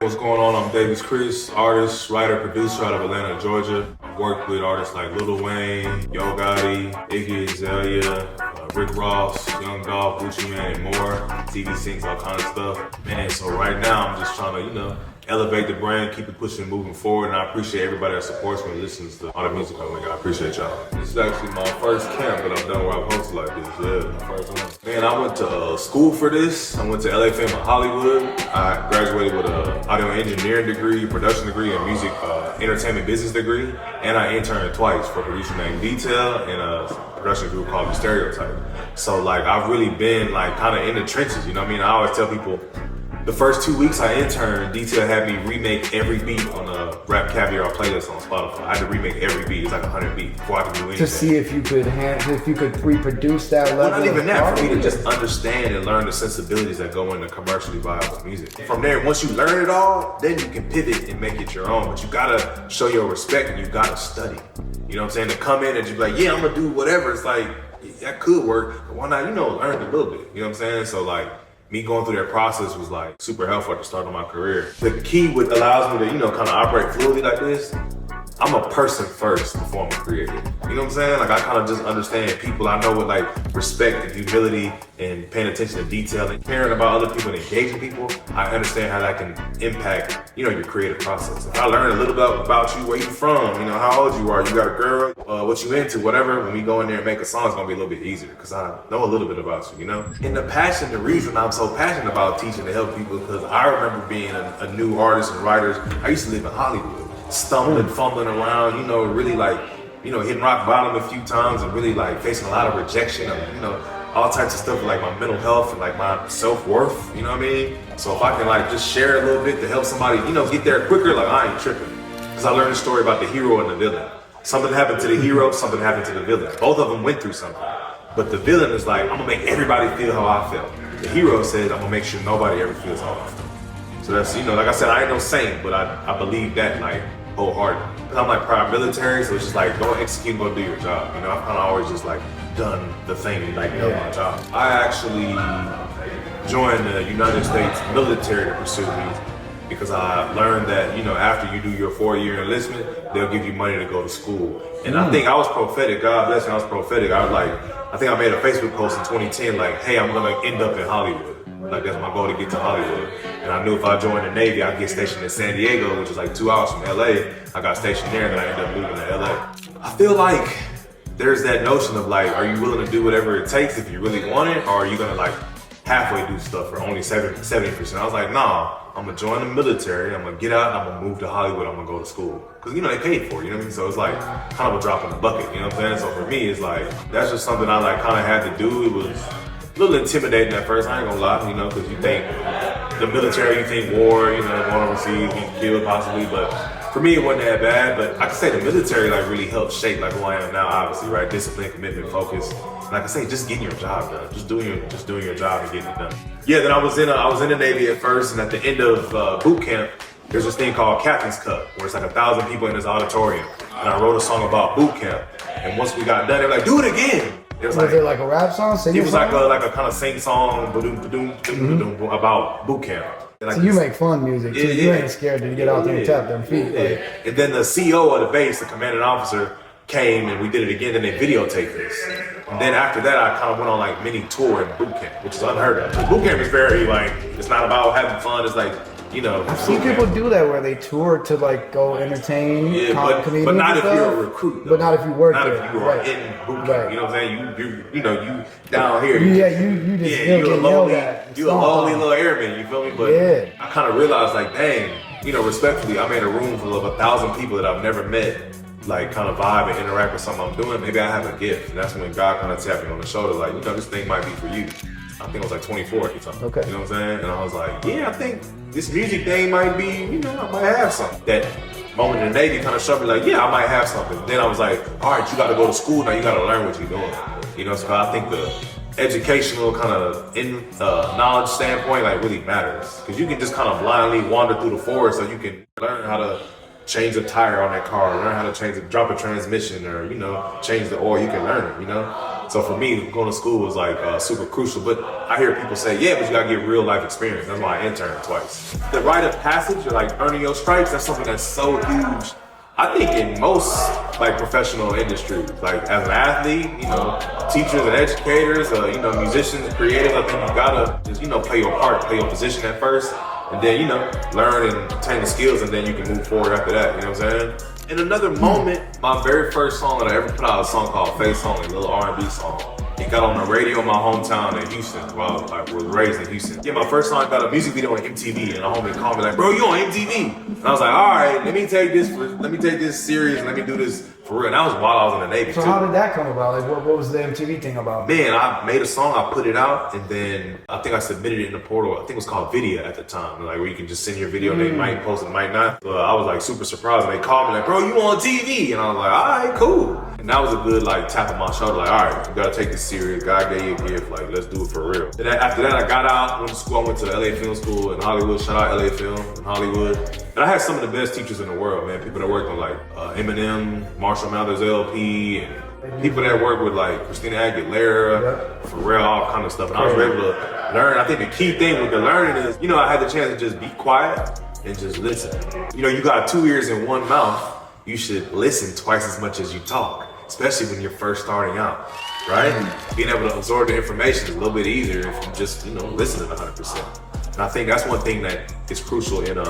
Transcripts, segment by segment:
What's going on? I'm Davis Chris, artist, writer, producer out of Atlanta, Georgia. I've worked with artists like Lil Wayne, Yo Gotti, Iggy Azalea, Rick Ross, Young Dolph, Gucci Mane, and more. TV Sings, all kind of stuff. Man, so right now I'm just trying to, elevate the brand, keep it pushing, moving forward, and I appreciate everybody that supports me and listens to all the music I make. I appreciate y'all. This is actually my first camp that I've done where I've hosted like this. Yeah, my first one. Man, I went to school for this. I went to LA Film in Hollywood. I graduated with an audio engineering degree, production degree, and music entertainment business degree. And I interned twice for a producer named Detail and a production group called The Stereotype. So like I've really been like kind of in the trenches, you know what I mean? I always tell people, the first 2 weeks I interned, Detail had me remake every beat on the Rap Caviar playlist on Spotify. I had to remake every beat. It's like 100 beats before I could do anything. To see if you could reproduce that level. Well, not even that. For me to just understand and learn the sensibilities that go into commercially viable music. From there, once you learn it all, then you can pivot and make it your own. But you gotta show your respect and you gotta study. You know what I'm saying? To come in and just be like, yeah, I'm gonna do whatever. It's like, that could work. But why not, learn a little bit. You know what I'm saying? So like, me going through that process was like super helpful at the start of my career. The key what allows me to, kind of operate fluidly like this, I'm a person first before I'm a creator. You know what I'm saying? Like I kind of just understand people. I know with like respect and humility and paying attention to detail and caring about other people and engaging people, I understand how that can impact, your creative process. If I learn a little bit about you, where you from, how old you are, you got a girl, what you into, whatever, when we go in there and make a song, it's gonna be a little bit easier because I know a little bit about you, And the reason I'm so passionate about teaching to help people because I remember being a new artist and writer. I used to live in Hollywood. Stumbling, fumbling around, really like, hitting rock bottom a few times and really like facing a lot of rejection and, all types of stuff with like my mental health and like my self-worth, you know what I mean? So if I can like just share a little bit to help somebody, get there quicker, like I ain't tripping. Because I learned a story about the hero and the villain. Something happened to the hero, something happened to the villain. Both of them went through something. But the villain is like, I'm gonna make everybody feel how I felt. The hero says, I'm gonna make sure nobody ever feels how I feel. So that's, like I said, I ain't no saint, but I believe that like, wholehearted. Cause I'm like prior military, so it's just like go execute, go do your job. I've kind of always just like done the thing, like my job. I actually joined the United States military to pursue these because I learned that after you do your 4-year enlistment, they'll give you money to go to school. And I think I was prophetic. God bless me, I was prophetic. I think I made a Facebook post in 2010 like, hey, I'm gonna end up in Hollywood. Like that's my goal to get to Hollywood. And I knew if I joined the Navy, I'd get stationed in San Diego, which is like 2 hours from LA. I got stationed there and then I ended up moving to LA. I feel like there's that notion of like, are you willing to do whatever it takes if you really want it? Or are you gonna like halfway do stuff for only 70%? I was like, nah, I'm gonna join the military, I'm gonna get out, I'm gonna move to Hollywood, I'm gonna go to school. Cause they paid for it, you know what I mean? So it's like kind of a drop in the bucket, you know what I'm saying? So for me, it's like, that's just something I like kind of had to do. It was a little intimidating at first, I ain't gonna lie, cause you think the military, you think war, going overseas, being killed possibly, but for me it wasn't that bad. But I can say the military like really helped shape like who I am now, obviously, right? Discipline, commitment, focus. And like I say, just getting your job done, just doing your job and getting it done. Yeah, then I was in the Navy at first, and at the end of boot camp, there's this thing called Captain's Cup, where it's like 1,000 people in this auditorium, and I wrote a song about boot camp. And once we got done, they were like, do it again. Was it like a rap song? It was like a kind of sing song about boot camp. Like so you make fun music too. You ain't scared to get out there and tap them feet. Yeah. And then the CEO of the base, the commanding officer, came and we did it again. Then they videotaped this. And then after that, I kind of went on like mini tour in boot camp, which is unheard of. Boot camp is very like, it's not about having fun. It's like, I've seen people do that where they tour to like go entertain. But not if you're a recruit. Though. But not if you work there. Not if you are in boot camp. Right. You know what I'm saying? You down here. You just you a lonely little airman. You feel me? But I kind of realized like, dang, respectfully, I'm in a room full of 1,000 people that I've never met. Like kind of vibe and interact with something I'm doing. Maybe I have a gift, and that's when God kind of tapped me on the shoulder, like, this thing might be for you. I think I was like 24 at the time. Okay. You know what I'm saying? And I was like, yeah, I think this music thing might be, I might have something. That moment in the Navy kind of showed me like, yeah, I might have something. Then I was like, all right, you got to go to school now. You got to learn what you're doing. So I think the educational kind of knowledge standpoint like really matters because you can just kind of blindly wander through the forest, so you can learn how to change a tire on that car, learn how to drop a transmission, or change the oil. You can learn it, So for me, going to school was like super crucial. But I hear people say, yeah, but you gotta get real life experience. That's why I interned twice. The rite of passage, or like earning your stripes, that's something that's so huge. I think in most like professional industries, like as an athlete, you know, teachers and educators, you know, musicians, creatives, I think you gotta just, you know, play your part, play your position at first, and then, you know, learn and obtain the skills, and then you can move forward after that, you know what I'm saying? In another moment, my very first song that I ever put out, a song called Face Home, a little R&B song. It got on the radio in my hometown in Houston, while I was raised in Houston. Yeah, my first song got a music video on MTV, and a homie called me like, bro, you on MTV? And I was like, all right, let me take this serious, and let me do this for real. And that was while I was in the Navy So too. how did that come about? Like, what was the MTV thing about? Man, I made a song, I put it out, and then I think I submitted it in the portal. I think it was called Videa at the time, like where you can just send your video, and they might post it, might not. So I was like super surprised, and they called me like, bro, you on TV? And I was like, all right, cool. And that was a good like tap on my shoulder, like, all right, you gotta take this serious. God gave you a gift, like, let's do it for real. Then after that, I got out, went to school. I went to the LA Film School in Hollywood. Shout out LA Film in Hollywood. And I had some of the best teachers in the world, man. People that worked on like Eminem, Marshall Mathers LP, and people that work with like Christina Aguilera, Pharrell, all kind of stuff. And I was able to learn. I think the key thing with the learning is, you know, I had the chance to just be quiet and just listen. You know, you got 2 ears and 1 mouth. You should listen twice as much as you talk, especially when you're first starting out, right? Being able to absorb the information is a little bit easier if you just, you know, listening 100%. And I think that's one thing that is crucial in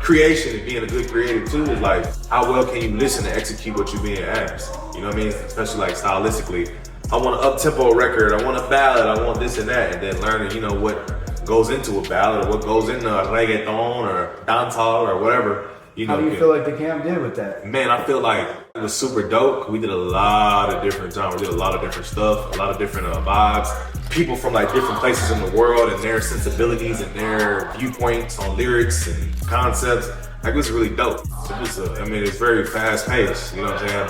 creation and being a good creative too, is like, how well can you listen and execute what you're being asked? You know what I mean? Especially like stylistically. I want an up-tempo record, I want a ballad, I want this and that, and then learning, you know, what goes into a ballad or what goes into a reggaeton or dancehall or whatever. You know, how do you feel like the camp did with that? Man, I feel like it was super dope. We did a lot of different genres, we did a lot of different stuff, a lot of different vibes. People from like different places in the world and their sensibilities and their viewpoints on lyrics and concepts. Like, it was really dope. It was, I mean, it's very fast paced. You know what I'm saying? I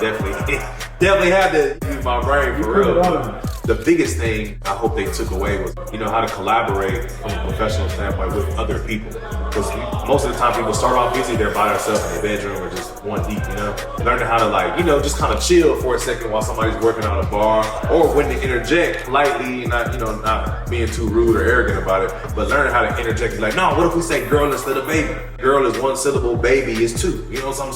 definitely had to use my brain for real. The biggest thing I hope they took away was, you know, how to collaborate from a professional standpoint with other people. Because most of the time people start off busy, they're by themselves in their bedroom or just one deep, you know? Learning how to, like, you know, just kind of chill for a second while somebody's working on a bar, or when to interject politely, not, you know, not being too rude or arrogant about it, but learning how to interject. Like, no, what if we say girl instead of baby? Girl is 1 syllable, baby is 2. You know, something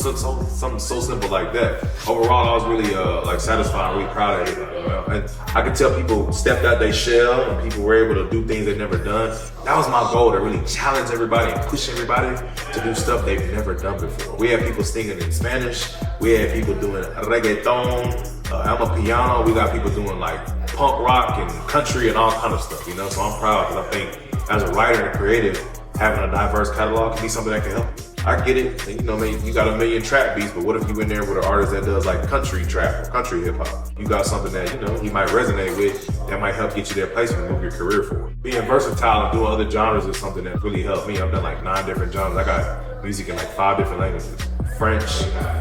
so simple like that. Overall, I was really like satisfied, really proud of it. You know? And I could tell people stepped out their shell and people were able to do things they've never done. That was my goal, to really challenge everybody and push everybody to do stuff they've never done before. We had people singing in Spanish. We had people doing reggaeton, amapiano. We got people doing like punk rock and country and all kind of stuff, you know? So I'm proud, because I think as a writer and a creative, having a diverse catalog can be something that can help you. I get it, and, you know, man, you got a million trap beats, but what if you in there with an artist that does like country trap or country hip hop? You got something that, you know, he might resonate with, that might help get you that place and move your career forward. Being versatile and doing other genres is something that really helped me. I've done like 9 different genres. I got music in like 5 different languages: French,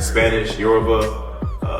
Spanish, Yoruba,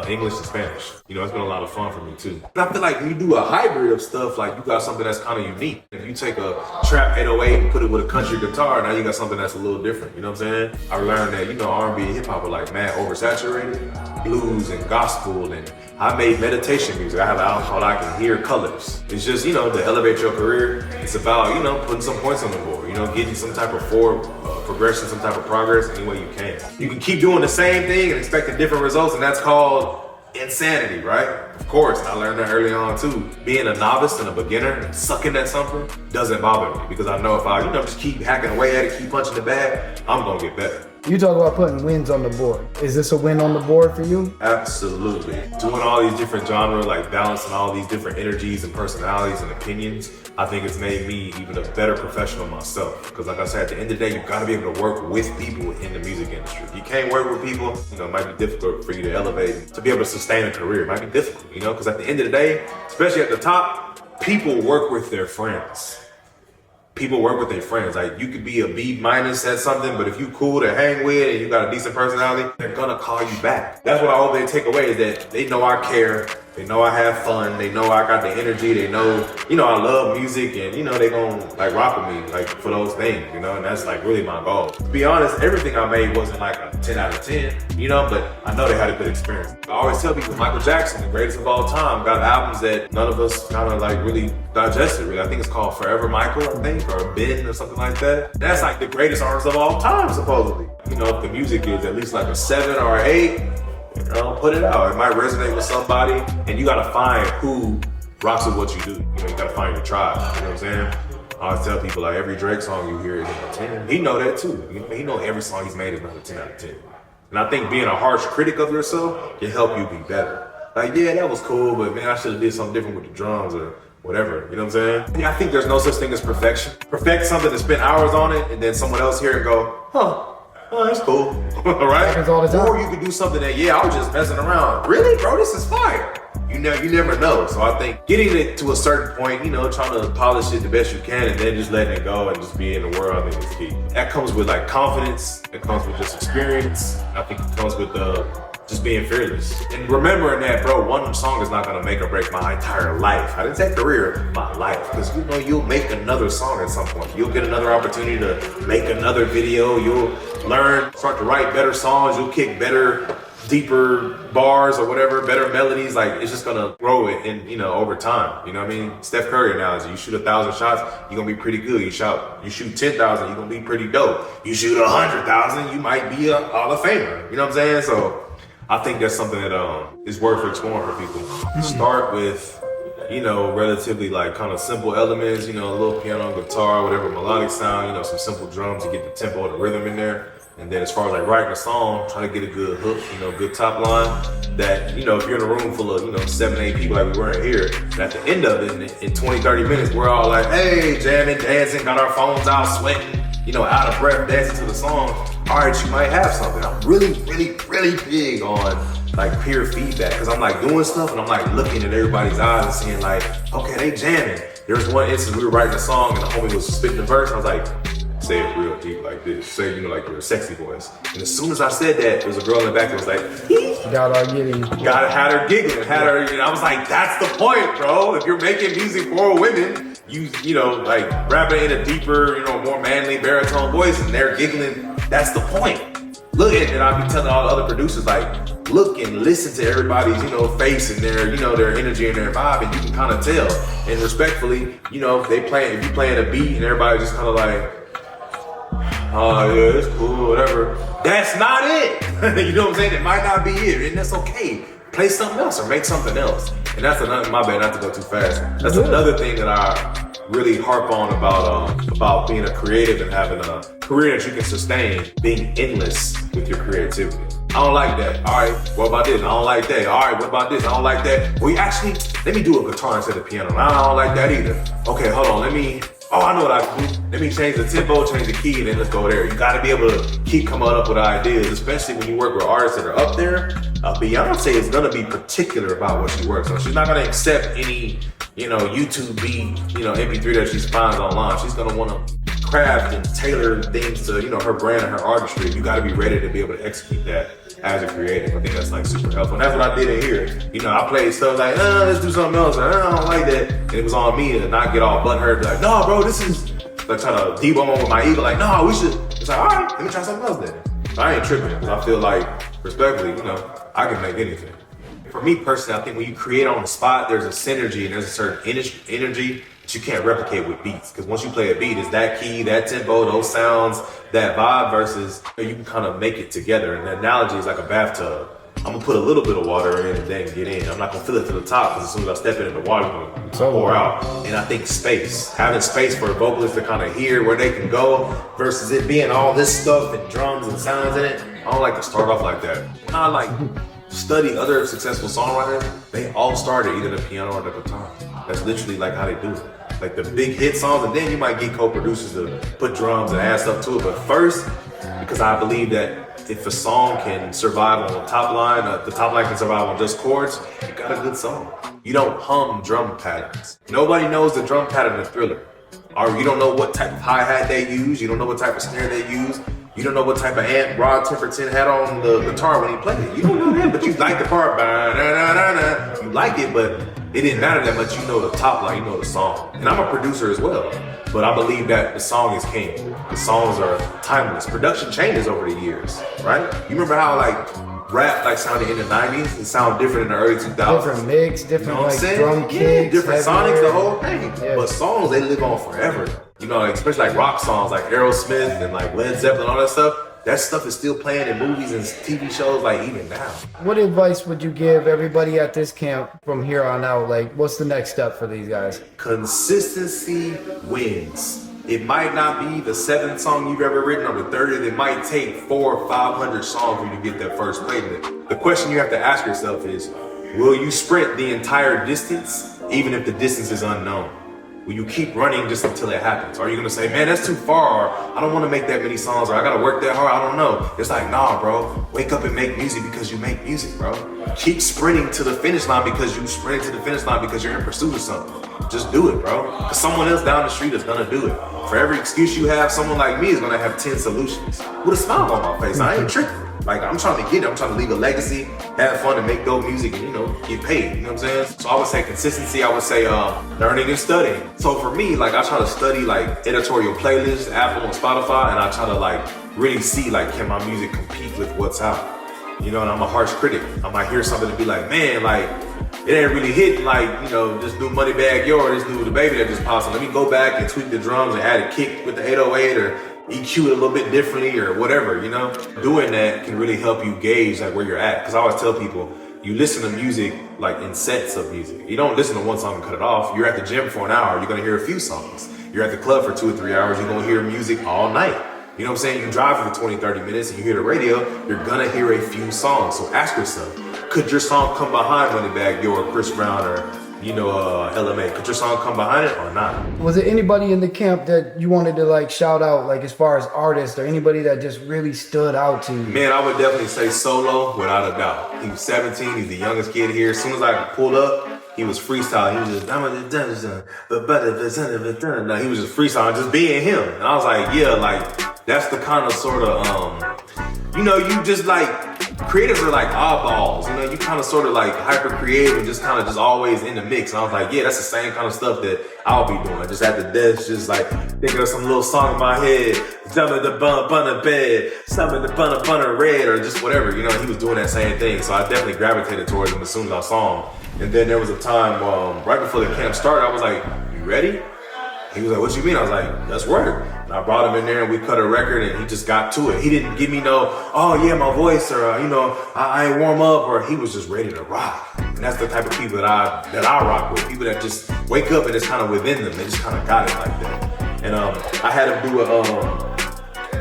English and Spanish. You know, it's been a lot of fun for me too. And I feel like when you do a hybrid of stuff, like, you got something that's kind of unique. If you take a trap 808 and put it with a country guitar, now you got something that's a little different. You know what I'm saying? I learned that, you know, R&B and hip hop are like mad oversaturated. Blues and gospel, and I made meditation music. I have an album called I Can Hear Colors. It's just, you know, to elevate your career. It's about, you know, putting some points on the board, you know, getting some type of forward progression, some type of progress any way you can. You can keep doing the same thing and expecting different results, and that's called insanity, right? Of course, I learned that early on too. Being a novice and a beginner and sucking at something doesn't bother me, because I know if I, you know, just keep hacking away at it, keep punching the bag, I'm gonna get better. You talk about putting wins on the board. Is this a win on the board for you? Absolutely. Doing all these different genres, like balancing all these different energies and personalities and opinions, I think it's made me even a better professional myself. Because like I said, at the end of the day, you gotta be able to work with people in the music industry. If you can't work with people, you know, it might be difficult for you to elevate, to be able to sustain a career. It might be difficult, you know, because at the end of the day, especially at the top, people work with their friends. People work with their friends. Like, you could be a B- at something, but if you cool to hang with and you got a decent personality, they're gonna call you back. That's what I hope they take away, is that they know I care They know I have fun. They know I got the energy. They know, you know, I love music, and you know they gonna like rock with me like for those things, you know. And that's like really my goal. To be honest, everything I made wasn't like a 10 out of 10, you know, but I know they had a good experience. I always tell people Michael Jackson, the greatest of all time, got albums that none of us kind of like really digested. Really, I think it's called Forever Michael, I think, or Ben or something like that. That's like the greatest artist of all time, supposedly. You know, if the music is at least like a 7 or 8. You know, put it out. It might resonate with somebody, and you gotta find who rocks with what you do. You know, you gotta find your tribe. You know what I'm saying? I always tell people like every Drake song you hear is a 10. He know that too. You know, he know every song he's made is not a 10 out of 10. And I think being a harsh critic of yourself can help you be better. Like, yeah, that was cool, but man, I should have did something different with the drums or whatever. You know what I'm saying? Yeah, I think there's no such thing as perfection. Perfect something and spend hours on it, and then someone else hear it and go, huh. Oh, that's cool. Right? Happens all the time. Or you could do something that, yeah, I was just messing around. Really, bro, this is fire. You never know. So I think getting it to a certain point, you know, trying to polish it the best you can, and then just letting it go and just be in the world, I think is key. That comes with like confidence. It comes with just experience. I think it comes with just being fearless. And remembering that, bro, one song is not gonna make or break my entire life. I didn't say career, my life. Because you know, you'll make another song at some point. You'll get another opportunity to make another video. You'll learn, start to write better songs. You'll kick better, deeper bars or whatever, better melodies. Like, it's just gonna grow it in, you know, over time. You know what I mean? Steph Curry analogy. You shoot 1,000 shots, you're gonna be pretty good. You shoot 10,000, you're gonna be pretty dope. You shoot 100,000, you might be a Hall of Famer. You know what I'm saying? So I think that's something that is worth exploring for people. Start with, you know, relatively like kind of simple elements, you know, a little piano, guitar, whatever, melodic sound, you know, some simple drums to get the tempo, the rhythm in there. And then as far as like writing a song, try to get a good hook, you know, good top line that, you know, if you're in a room full of, you know, 7, 8 people like we were in here, and at the end of it, in 20, 30 minutes, we're all like, hey, jamming, dancing, got our phones out, sweating, you know, out of breath, dancing to the song. All right, you might have something. I'm really, really, really big on like peer feedback, because I'm like doing stuff and I'm like looking at everybody's eyes and seeing like, okay, they jamming. There was one instance we were writing a song and the homie was spitting the verse. I was like, say it real deep like this. Say, you know, like your sexy voice. And as soon as I said that, there was a girl in the back that was like, got her giggling. Had her giggling, had her, you know, I was like, that's the point, bro. If you're making music for women, you know, like rapping in a deeper, you know, more manly baritone voice and they're giggling, that's the point. Look at it, and I'll be telling all the other producers, like, look and listen to everybody's, you know, face and their, you know, their energy and their vibe, and you can kind of tell. And respectfully, you know, if you playing a beat and everybody just kind of like, oh yeah, it's cool, whatever. That's not it. You know what I'm saying? It might not be it, and that's okay. Play something else or make something else. And that's another, my bad, not to go too fast. That's another thing that I really harp on about being a creative and having a career that you can sustain, being endless with your creativity. I don't like that. All right, what about this? I don't like that. All right, what about this? I don't like that. Well, let me do a guitar instead of piano. I don't like that either. Okay, hold on, I know what I can do. Let me change the tempo, change the key, and then let's go there. You gotta be able to keep coming up with ideas, especially when you work with artists that are up there. Beyonce is gonna be particular about what she works on. She's not gonna accept any, you know, YouTube beat, you know, MP3 that she finds online. She's gonna wanna craft and tailor things to, you know, her brand and her artistry. You gotta be ready to be able to execute that as a creative. I think that's like super helpful. And that's what I did in here. You know, I played stuff like, let's do something else. I don't like that. And it was on me to not get all butthurt. Like, no, bro, this is like trying to debone with my ego. Like, no, we should. It's like, all right, let me try something else then. I ain't tripping because I feel like, respectfully, you know, I can make anything. For me personally, I think when you create on the spot, there's a synergy and there's a certain energy that you can't replicate with beats. Because once you play a beat, it's that key, that tempo, those sounds, that vibe versus you can kind of make it together. And the analogy is like a bathtub. I'm gonna put a little bit of water in and then get in. I'm not gonna fill it to the top because as soon as I step into the water, it's gonna pour out. And I think having space for vocalists to kind of hear where they can go versus it being all this stuff and drums and sounds in it. I don't like to start off like that. I like study other successful songwriters. They all started either the piano or the guitar. That's literally like how they do it. Like the big hit songs, and then you might get co-producers to put drums and add stuff to it. But first, because I believe that if a song can survive on the top line can survive on just chords, you got a good song. You don't hum drum patterns. Nobody knows the drum pattern of Thriller. Or you don't know what type of hi-hat they use, you don't know what type of snare they use. You don't know what type of amp Rod Temperton had on the guitar when he played it. You don't know that, but you like the part. You like it, but it didn't matter that much. You know the top line, you know the song. And I'm a producer as well, but I believe that the song is king. The songs are timeless. Production changes over the years, right? You remember how like rap like sounded in the 90s? It sounded different in the early 2000s. Different mix, different You know what I'm saying? drum kicks, different sonics, the whole thing. Yeah. But songs, they live on forever. You know, like, especially like rock songs like Aerosmith and like Led Zeppelin, all that stuff. That stuff is still playing in movies and TV shows like even now. What advice would you give everybody at this camp from here on out? Like, what's the next step for these guys? Consistency wins. It might not be the 7th song you've ever written or the 30th. It might take 400 or 500 songs for you to get that first placement. The question you have to ask yourself is, will you sprint the entire distance even if the distance is unknown? Will you keep running just until it happens? Or are you gonna say, man, that's too far, or I don't wanna make that many songs, or I gotta work that hard, I don't know. It's like, nah, bro, wake up and make music because you make music, bro. Keep sprinting to the finish line because you sprinted to the finish line because you're in pursuit of something. Just do it, bro. Because someone else down the street is gonna do it. For every excuse you have, someone like me is gonna have 10 solutions. With a smile on my face, I ain't tripping. Like, I'm trying to get it. I'm trying to leave a legacy, have fun, and make dope music, and, you know, get paid. You know what I'm saying? So I would say consistency. I would say learning and studying. So for me, like, I try to study, like, editorial playlists, Apple and Spotify, and I try to, like, really see, like, can my music compete with what's out? You know, and I'm a harsh critic. I might hear something and be like, man, like, it ain't really hitting like, you know, this new Moneybagg Yo or this new The Baby that just popped. So let me go back and tweak the drums and add a kick with the 808 or EQ it a little bit differently or whatever, you know? Doing that can really help you gauge like where you're at. Because I always tell people, you listen to music like in sets of music. You don't listen to one song and cut it off. You're at the gym for an hour, you're gonna hear a few songs. You're at the club for 2 or 3 hours, you're gonna hear music all night. You know what I'm saying? You drive for 20, 30 minutes and you hear the radio, you're gonna hear a few songs. So ask yourself, could your song come behind Moneybagg Yo or Chris Brown or, you know, LMA? Could your song come behind it or not? Was there anybody in the camp that you wanted to like shout out, like as far as artists or anybody that just really stood out to you? Man, I would definitely say Solo, without a doubt. He was 17, he's the youngest kid here. As soon as I pulled up, he was freestyling. He was just, no, he was just freestyling, just being him. And I was like, yeah, like, that's the kind of sort of, you know, you just like, creatives are like oddballs, you know, you kind of sort of like hyper creative and just kind of just always in the mix. And I was like, yeah, that's the same kind of stuff that I'll be doing. Just at the desk, just like thinking of some little song in my head, jumping the bun the bed, something the bun red, or just whatever, you know, he was doing that same thing. So I definitely gravitated towards him as soon as I saw him. And then there was a time right before the camp started, I was like, you ready? He was like, what you mean? I was like, let's work. And I brought him in there and we cut a record and he just got to it. He didn't give me no, oh yeah, my voice, or you know, I ain't warm up, or he was just ready to rock. And that's the type of people that I rock with. People that just wake up and it's kind of within them. They just kind of got it like that. And I had him do a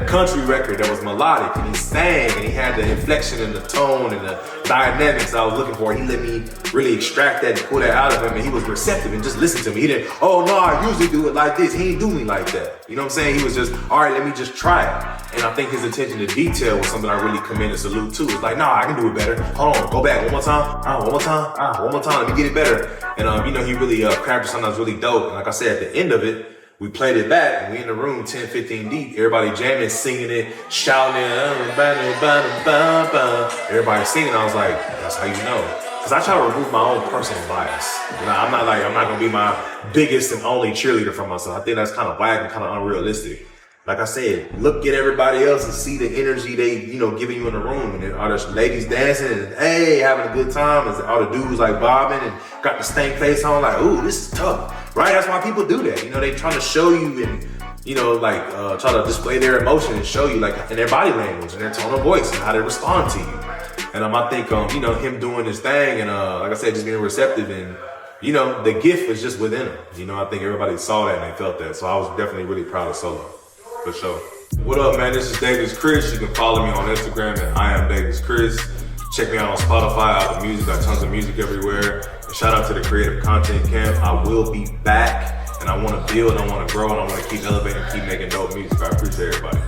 country record that was melodic, and he sang, and he had the inflection and the tone and the dynamics I was looking for. He let me really extract that and pull that out of him, and he was receptive and just listened to me. He didn't, oh no, I usually do it like this. He didn't do me like that. You know what I'm saying? He was just, all right, let me just try it. And I think his attention to detail was something I really commend and salute too. It's like, nah, I can do it better. Hold on, go back one more time. One more time. One more time. Let me get it better. And you know, he really crafted something that was really dope. And like I said, at the end of it, we played it back, and we in the room 10, 15 deep. Everybody jamming, singing it, shouting it. Everybody singing. I was like, that's how you know. Because I try to remove my own personal bias. You know, I'm not going to be my biggest and only cheerleader for myself. I think that's kind of whack and kind of unrealistic. Like I said, look at everybody else and see the energy they, you know, giving you in the room. And are the ladies dancing and, hey, having a good time? Is all the dudes like bobbing and got the stank face on like, ooh, this is tough, right? That's why people do that. You know, they trying to show you and, you know, like try to display their emotion and show you like in their body language and their tone of voice and how they respond to you. And I think, you know, him doing his thing and like I said, just being receptive and, you know, the gift was just within him. You know, I think everybody saw that and they felt that. So I was definitely really proud of Solo. For sure. What up, man? This is Davis Chris. You can follow me on Instagram at I am Davis Chris. Check me out on Spotify, Apple Music. Got tons of music everywhere. And shout out to the Creative Content Camp. I will be back, and I want to build, I want to grow, and I want to keep elevating, keep making dope music. I appreciate everybody.